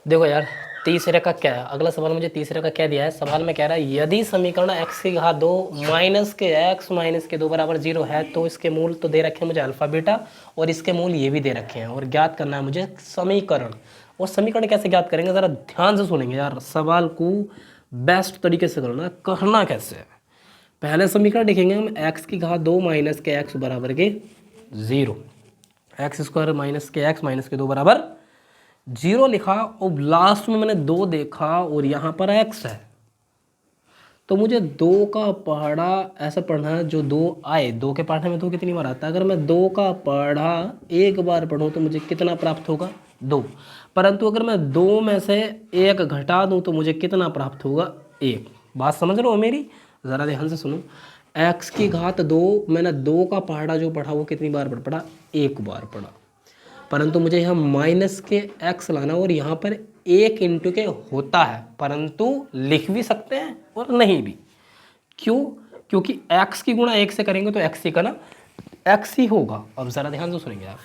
देखो यार, तीसरे का क्या है, अगला सवाल मुझे तीसरे का क्या दिया है। सवाल में कह रहा है यदि समीकरण x की घात 2 माइनस के x माइनस के 2 बराबर 0 है तो इसके मूल तो दे रखे हैं मुझे अल्फा बीटा, और इसके मूल ये भी दे रखे हैं, और ज्ञात करना है मुझे समीकरण। और समीकरण कैसे ज्ञात करेंगे, ज़रा ध्यान से सुनेंगे यार, सवाल को बेस्ट तरीके से करना कैसे है। पहले समीकरण लिखेंगे हम x की घात 2 माइनस के x बराबर के 0, एक्स स्क्वायर माइनस के x माइनस के 2 बराबर 0 लिखा, और लास्ट में मैंने 2 देखा और यहाँ पर x है, तो मुझे 2 का पहाड़ा ऐसा पढ़ना है जो 2 आए। 2 के पढ़ने में 2 कितनी बार आता है, अगर मैं 2 का पढ़ा एक बार पढ़ूँ तो मुझे कितना प्राप्त होगा, 2। परंतु अगर मैं 2 में से 1 घटा दूँ तो मुझे कितना प्राप्त होगा, 1। बात समझ रहे हो मेरी, ज़रा ध्यान से सुनो। x की घात 2, मैंने 2 का पहाड़ा जो पढ़ा वो कितनी बार पढ़ा, 1 बार पढ़ा। परंतु मुझे यहाँ माइनस के x लाना, और यहाँ पर 1 इंटू के होता है, परंतु लिख भी सकते हैं और नहीं भी। क्यों? क्योंकि x की गुणा 1 से करेंगे तो x ही का ना x ही होगा। अब ज़रा ध्यान से सुनेंगे आप,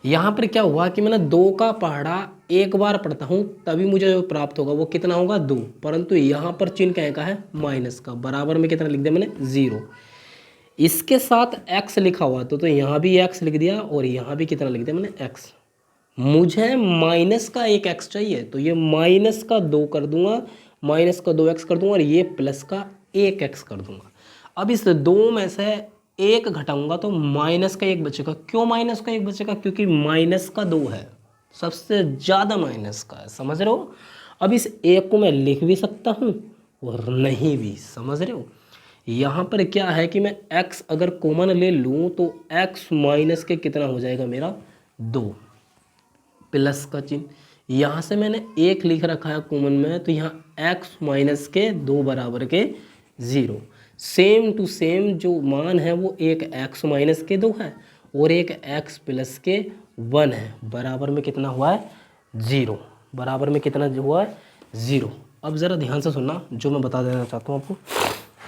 यहाँ पर क्या हुआ कि मैंने 2 का पहाड़ा एक बार पढ़ता हूँ तभी मुझे जो प्राप्त होगा वो कितना होगा, 2। परंतु यहाँ पर चिन्ह क्या का है, माइनस का, बराबर में कितना लिख दिया मैंने, 0। इसके साथ x लिखा हुआ तो यहाँ भी x लिख दिया, और यहाँ भी कितना लिख दिया मैंने, x। मुझे माइनस का 1 x चाहिए, तो ये माइनस का 2 कर दूंगा, माइनस का 2x कर दूंगा, और ये प्लस का 1x कर दूंगा। अब इस 2 में से 1 घटाऊंगा तो माइनस का 1 बचेगा। क्यों माइनस का 1 बचेगा, क्योंकि माइनस का 2 है, सबसे ज़्यादा माइनस का है, समझ रहे हो। अब इस 1 को मैं लिख भी सकता हूँ और नहीं भी, समझ रहे हो। यहाँ पर क्या है कि मैं x अगर कॉमन ले लूँ तो x माइनस के कितना हो जाएगा मेरा, 2, प्लस का चिन्ह। यहाँ से मैंने 1 लिख रखा है कॉमन में, तो यहाँ x माइनस के 2 बराबर के 0। सेम टू सेम जो मान है वो एक x माइनस के 2 है और एक x प्लस के 1 है, बराबर में कितना हुआ है, 0। बराबर में कितना हुआ है, 0। अब ज़रा ध्यान से सुनना जो मैं बता देना चाहता हूँ आपको,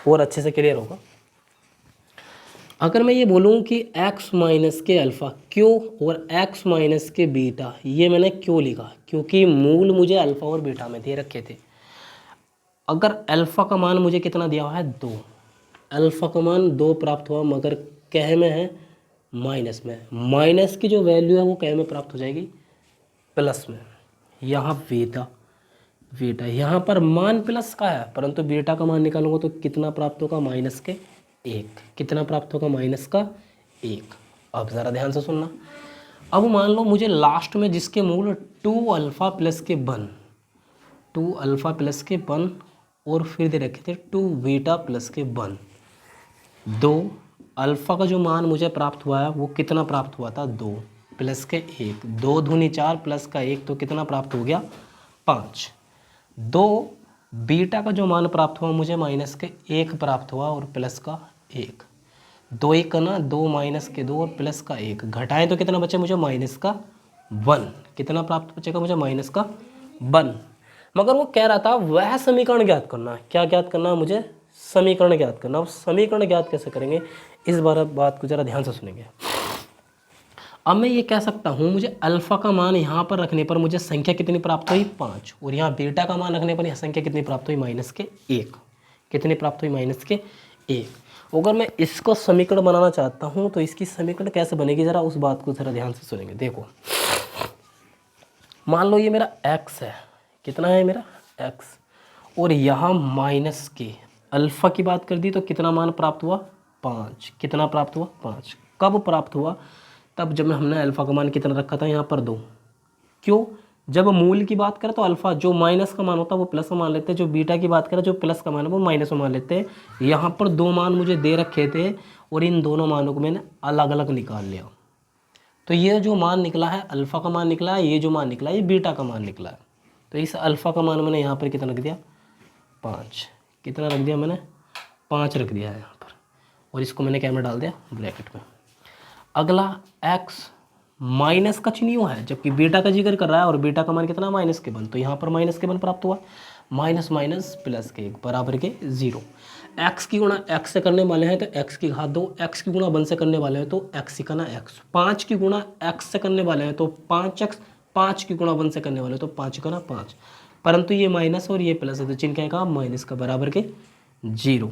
और अच्छे से क्लियर होगा। अगर मैं ये बोलूँ कि x माइनस के अल्फ़ा क्यों और x माइनस के बीटा, ये मैंने क्यों लिखा, क्योंकि मूल मुझे अल्फ़ा और बीटा में दे रखे थे। अगर अल्फ़ा का मान मुझे कितना दिया हुआ है, 2, अल्फ़ा का मान 2 प्राप्त हुआ, मगर कह में है माइनस में, माइनस की जो वैल्यू है वो कह में प्राप्त हो जाएगी प्लस में। यहाँ बीटा, बीटा यहाँ पर मान प्लस का है, परंतु बीटा का मान निकालूंगा तो कितना प्राप्त होगा, माइनस के 1। कितना प्राप्त होगा, माइनस का 1। अब ज़रा ध्यान से सुनना। अब मान लो मुझे लास्ट में जिसके मूल 2 अल्फ़ा प्लस के 1, 2 अल्फ़ा प्लस के 1 और फिर दे रखे थे 2 बीटा प्लस के 1। 2 अल्फ़ा का जो मान मुझे प्राप्त हुआ है वो कितना प्राप्त हुआ था, 2 प्लस के 1, 2 दूनी 4 प्लस का 1, तो कितना प्राप्त हो गया, 5। 2 बीटा का जो मान प्राप्त हुआ मुझे माइनस के 1 प्राप्त हुआ और प्लस का 1। 2 1 ना 2 माइनस के 2 और प्लस का 1 घटाएं तो कितना बचे मुझे, माइनस का 1। कितना प्राप्त बचेगा मुझे, माइनस का 1। मगर वो कह रहा था वह समीकरण ज्ञात करना। क्या ज्ञात करना, मुझे समीकरण ज्ञात करना। अब समीकरण ज्ञात कैसे करेंगे, इस बात को जरा ध्यान से सुनेंगे। अब मैं ये कह सकता हूँ मुझे अल्फ़ा का मान यहाँ पर रखने पर मुझे संख्या कितनी प्राप्त हुई, 5, और यहाँ बीटा का मान रखने पर यह संख्या कितनी प्राप्त हुई, माइनस के 1। कितनी प्राप्त हुई, माइनस के 1। अगर मैं इसको समीकरण बनाना चाहता हूँ तो इसकी समीकरण कैसे बनेगी, ज़रा उस बात को ज़रा ध्यान से सुनेंगे। देखो मान लो ये मेरा x है, कितना है मेरा x, और यहाँ माइनस के अल्फ़ा की बात कर दी तो कितना मान प्राप्त हुआ, 5। कितना प्राप्त हुआ, 5। कब प्राप्त हुआ, तब जब हमने अल्फ़ा का मान कितना रखा था, यहाँ पर 2। क्यों, जब मूल की बात करें तो अल्फ़ा जो माइनस का मान होता है वो प्लस में मान लेते हैं, जो बीटा की बात करें जो प्लस का मान है वो माइनस में मान लेते हैं। यहाँ पर 2 मान मुझे दे रखे थे और इन दोनों मानों को मैंने अलग अलग निकाल लिया, तो ये जो मान निकला है अल्फ़ा का मान निकला है, ये जो मान निकला है ये बीटा का मान निकला है। तो इस अल्फ़ा का मान मैंने यहाँ पर कितना रख दिया, 5। कितना रख दिया मैंने, 5 रख दिया है यहाँ पर, और इसको मैंने क्या में डाल दिया, ब्रैकेट में। अगला x माइनस का चिन्ह यूँ है, जबकि बीटा का जिक्र कर रहा है और बीटा का मान कितना, माइनस के 1, तो यहाँ पर माइनस के 1 प्राप्त हुआ। माइनस माइनस प्लस के 1 बराबर के 0। x की गुणा x से करने वाले हैं तो x की घात 2, x की गुणा 1 से करने वाले हैं तो x का ना x, 5 की गुणा x से करने वाले हैं तो 5x 5 की गुणा 1 से करने वाले, तो 5 का ना 5, परंतु ये माइनस और ये प्लस है तो चिन्ह क्या का माइनस का बराबर के 0।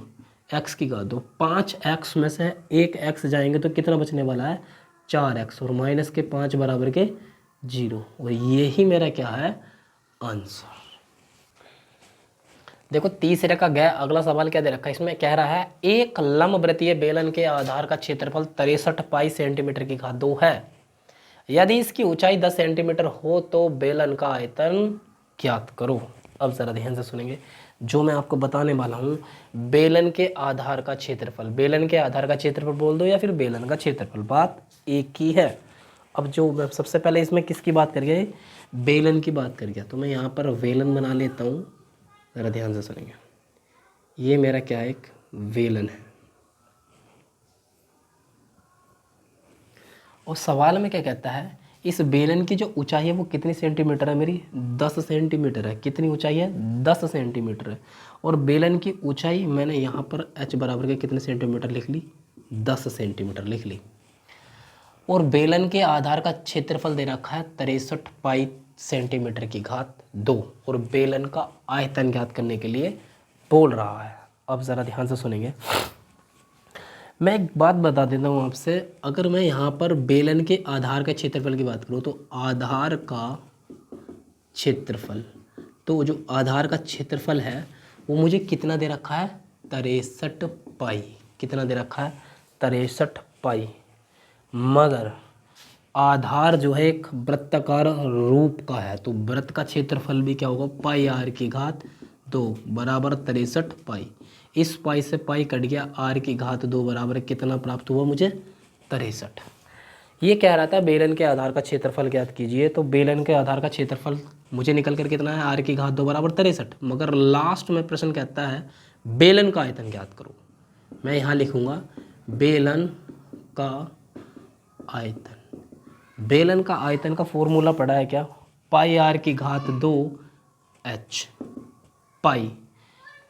एक्स की घात 2, 5x में से 1x जाएंगे तो कितना बचने वाला है 4x, और माइनस के 5 बराबर के 0, और ये ही मेरा क्या है आंसर। देखो तीसरे का गया अगला सवाल क्या दे रखा है, इसमें कह रहा है एक लंबवृत्तीय बेलन के आधार का क्षेत्रफल 63 पाई सेंटीमीटर की घात 2 है। यदि इसकी ऊंचाई 10 सेंटीमीटर हो तो बेलन का आयतन ज्ञात करो। अब जरा ध्यान से सुनेंगे जो मैं आपको बताने वाला हूँ। बेलन के आधार का क्षेत्रफल, बेलन के आधार का क्षेत्रफल बोल दो या फिर बेलन का क्षेत्रफल, बात एक ही है। अब जो मैं सबसे पहले इसमें किसकी बात कर गया, बेलन की बात कर गया, तो मैं यहाँ पर बेलन बना लेता हूँ, ज़रा ध्यान से सुनेंगे। ये मेरा क्या है, एक बेलन है, और सवाल में क्या कहता है इस बेलन की जो ऊंचाई है वो कितनी सेंटीमीटर है, मेरी 10 सेंटीमीटर है। कितनी ऊंचाई है 10 सेंटीमीटर है, और बेलन की ऊंचाई मैंने यहाँ पर h बराबर के कितने सेंटीमीटर लिख ली, 10 सेंटीमीटर लिख ली। और बेलन के आधार का क्षेत्रफल दे रखा है 63 पाई सेंटीमीटर की घात 2, और बेलन का आयतन ज्ञात करने के लिए बोल रहा है। अब ज़रा ध्यान से सुनेंगे, मैं एक बात बता देता हूँ आपसे। अगर मैं यहाँ पर बेलन के आधार का क्षेत्रफल की बात करूँ तो आधार का क्षेत्रफल, तो जो आधार का क्षेत्रफल है वो मुझे कितना दे रखा है 63 पाई। कितना दे रखा है 63 पाई, मगर आधार जो है एक वृत्ताकार रूप का है, तो वृत्त का क्षेत्रफल भी क्या होगा पाई आर की घात 2 बराबर 63 पाई। इस पाई से पाई कट गया, आर की घात 2 बराबर कितना प्राप्त हुआ मुझे 63। ये कह रहा था बेलन के आधार का क्षेत्रफल ज्ञात कीजिए, तो बेलन के आधार का क्षेत्रफल मुझे निकल कर कितना है आर की घात 2 बराबर 63, मगर लास्ट में प्रश्न कहता है बेलन का आयतन ज्ञात करो। मैं यहाँ लिखूँगा बेलन का आयतन। बेलन का आयतन का फॉर्मूला पड़ा है क्या, पाई आर की घात 2 h। पाई,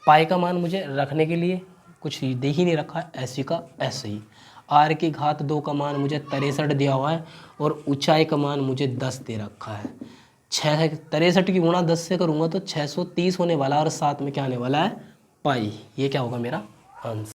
पाई का मान मुझे रखने के लिए कुछ दे ही नहीं रखा है, ऐसी का ऐसे ही। आर की घात 2 का मान मुझे 63 दिया हुआ है, और ऊंचाई का मान मुझे 10 दे रखा है। 63 की गुणा 10 से करूँगा तो 630 होने वाला है, और साथ में क्या आने वाला है पाई। ये क्या होगा मेरा आंसर।